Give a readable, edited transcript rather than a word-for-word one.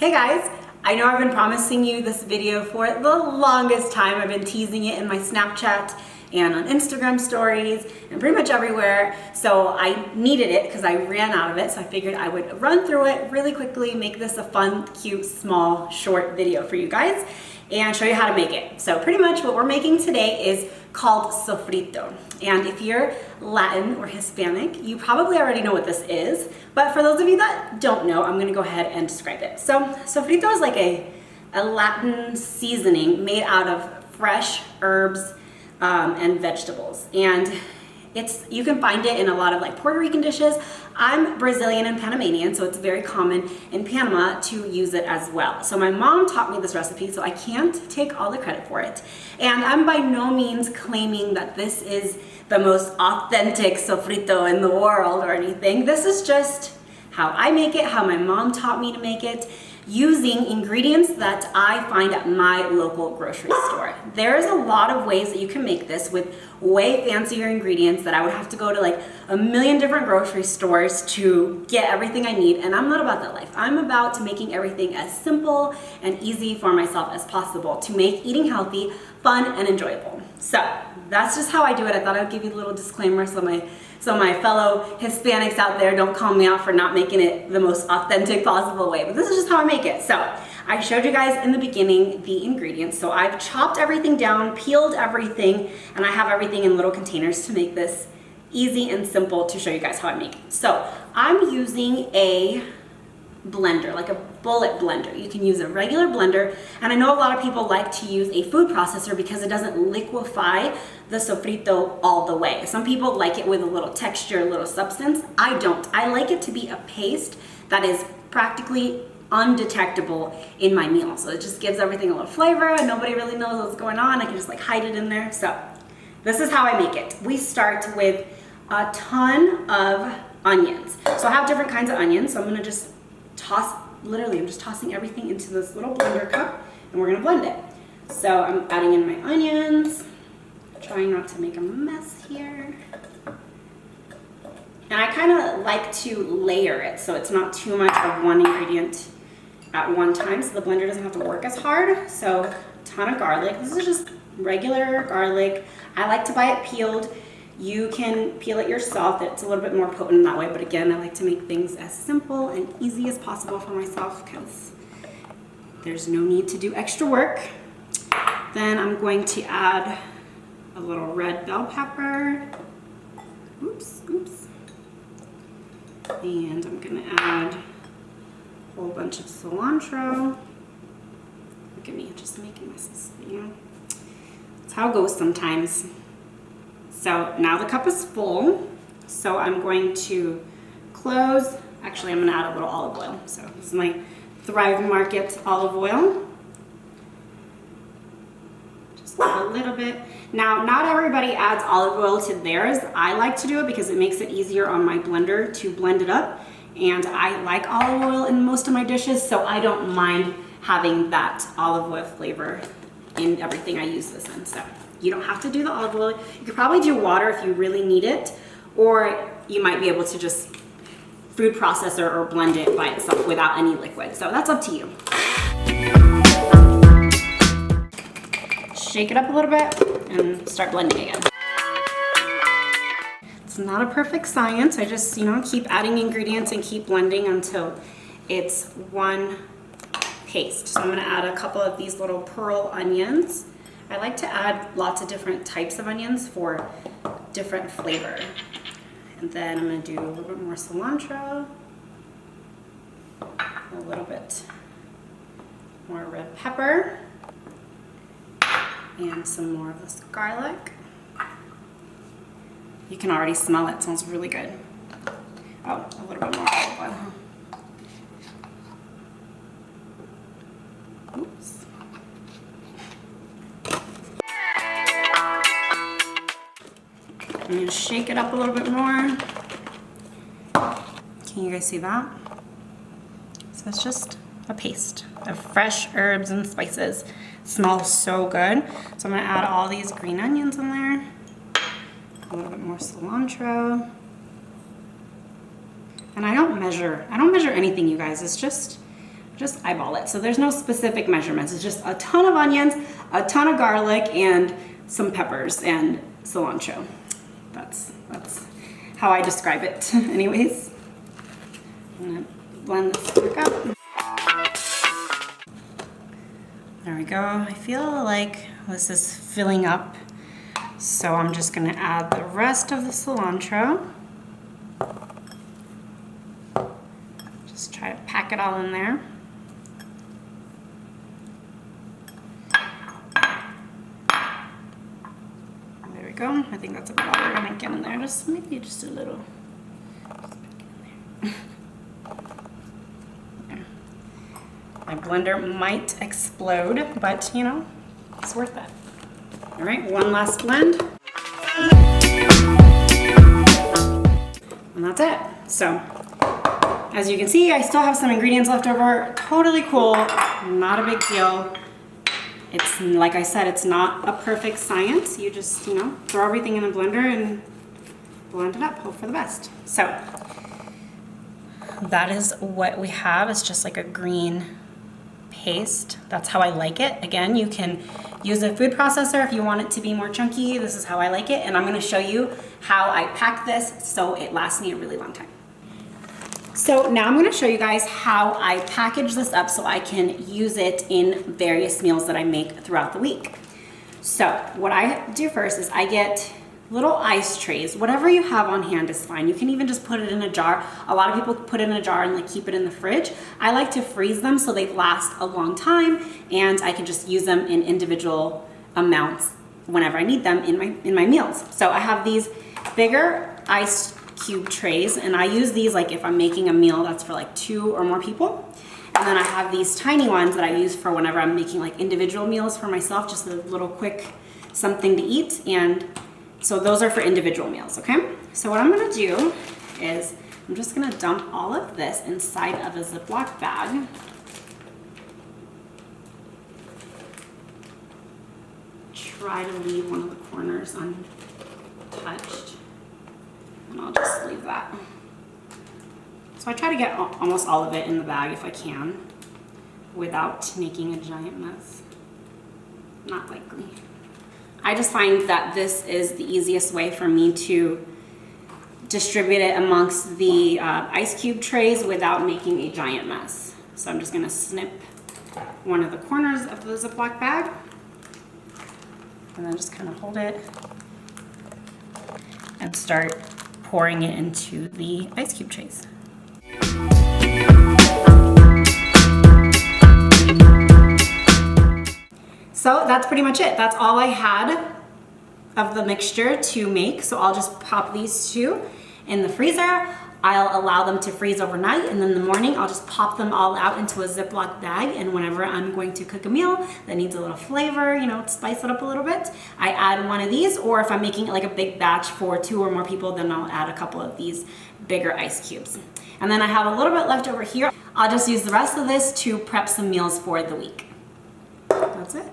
Hey guys, I know I've been promising you this video for the longest time. I've been teasing it in my Snapchat and on Instagram stories and pretty much everywhere. So I needed it because I ran out of it. So I figured I would run through it really quickly, make this a fun, cute, small, short video for you guys and show you how to make it. So pretty much what we're making today is called sofrito. And if you're Latin or Hispanic, you probably already know what this is. But for those of you that don't know, I'm gonna go ahead and describe it. So sofrito is like a Latin seasoning made out of fresh herbs and vegetables. And you can find it in a lot of like Puerto Rican dishes. I'm Brazilian and Panamanian, so it's very common in Panama to use it as well. So my mom taught me this recipe, so I can't take all the credit for it. And I'm by no means claiming that this is the most authentic sofrito in the world or anything. This is just how I make it, how my mom taught me to make it, using ingredients that I find at my local grocery store. There's a lot of ways that you can make this with way fancier ingredients that I would have to go to like a million different grocery stores to get everything I need, and I'm not about that life. I'm about making everything as simple and easy for myself as possible to make eating healthy, fun, and enjoyable. So that's just how I do it. I thought I'd give you a little disclaimer so my fellow Hispanics out there don't call me out for not making it the most authentic possible way, but this is just how I make it. So I showed you guys in the beginning the ingredients. So I've chopped everything down, peeled everything, and I have everything in little containers to make this easy and simple to show you guys how I make it. So I'm using a blender, like a bullet blender. You can use a regular blender, and I know a lot of people like to use a food processor because it doesn't liquefy the sofrito all the way. Some people like it with a little texture, a little substance. I don't. I like it to be a paste that is practically undetectable in my meal. So it just gives everything a little flavor and nobody really knows what's going on. I can just like hide it in there. So this is how I make it. We start with a ton of onions. So I have different kinds of onions. So I'm gonna just I'm just tossing everything into this little blender cup and we're gonna blend it. So I'm adding in my onions, trying not to make a mess here. And I kind of like to layer it so it's not too much of one ingredient at one time, so the blender doesn't have to work as hard. So a ton of garlic. This is just regular garlic. I like to buy it peeled. You can peel it yourself. It's a little bit more potent that way, but again, I like to make things as simple and easy as possible for myself because there's no need to do extra work. Then I'm going to add a little red bell pepper. Oops. And I'm gonna add a whole bunch of cilantro. Look at me, just making messes, you know? That's how it goes sometimes. So now the cup is full, so I'm going to close. Actually, I'm gonna add a little olive oil. So this is my Thrive Market olive oil. Just a little bit. Now, not everybody adds olive oil to theirs. I like to do it because it makes it easier on my blender to blend it up. And I like olive oil in most of my dishes, so I don't mind having that olive oil flavor in everything I use this in. So you don't have to do the olive oil. You could probably do water if you really need it, or you might be able to just food processor or blend it by itself without any liquid. So that's up to you. Shake it up a little bit and start blending again. It's not a perfect science. I just, keep adding ingredients and keep blending until it's one paste. So I'm gonna add a couple of these little pearl onions. I like to add lots of different types of onions for different flavor. And then I'm gonna do a little bit more cilantro, a little bit more red pepper, and some more of this garlic. You can already smell it, smells really good. Oh, a little bit more olive oil. Oops. I'm gonna shake it up a little bit more. Can you guys see that? So it's just a paste of fresh herbs and spices. It smells so good. So I'm gonna add all these green onions in there. A little bit more cilantro. And I don't measure anything, you guys. It's just just eyeball it. So there's no specific measurements. It's just a ton of onions, a ton of garlic, and some peppers and cilantro. That's how I describe it anyways. I'm gonna blend this back up. There we go. I feel like this is filling up. So I'm just gonna add the rest of the cilantro. Just try to pack it all in there. There we go. I think that's about all we're gonna get in there. Just maybe just a little. My blender might explode, but you know, it's worth it. All right, one last blend. And that's it. So, as you can see, I still have some ingredients left over. Totally cool, not a big deal. It's, like I said, it's not a perfect science. You just, you know, throw everything in a blender and blend it up, hope for the best. So, that is what we have. It's just like a green paste. That's how I like it. Again, you can use a food processor if you want it to be more chunky. This is how I like it, and I'm going to show you how I pack this so it lasts me a really long time. So now I'm going to show you guys how I package this up so I can use it in various meals that I make throughout the week. So what I do first is I get little ice trays. Whatever you have on hand is fine. You can even just put it in a jar. A lot of people put it in a jar and like keep it in the fridge. I like to freeze them so they last a long time, and I can just use them in individual amounts whenever I need them in my meals. So I have these bigger ice cube trays, and I use these like if I'm making a meal that's for like 2 or more people. And then I have these tiny ones that I use for whenever I'm making like individual meals for myself, just a little quick something to eat. And so those are for individual meals, okay? So what I'm gonna do is I'm just gonna dump all of this inside of a Ziploc bag. Try to leave one of the corners untouched. And I'll just leave that. So I try to get almost all of it in the bag if I can, without making a giant mess. Not likely. I just find that this is the easiest way for me to distribute it amongst the ice cube trays without making a giant mess. So I'm just gonna snip one of the corners of the Ziploc bag and then just kind of hold it and start pouring it into the ice cube trays. So that's pretty much it. That's all I had of the mixture to make. So I'll just pop these two in the freezer. I'll allow them to freeze overnight, and then in the morning I'll just pop them all out into a Ziploc bag, and whenever I'm going to cook a meal that needs a little flavor, you know, spice it up a little bit, I add one of these, or if I'm making it like a big batch for 2 or more people, then I'll add a couple of these bigger ice cubes. And then I have a little bit left over here. I'll just use the rest of this to prep some meals for the week. That's it.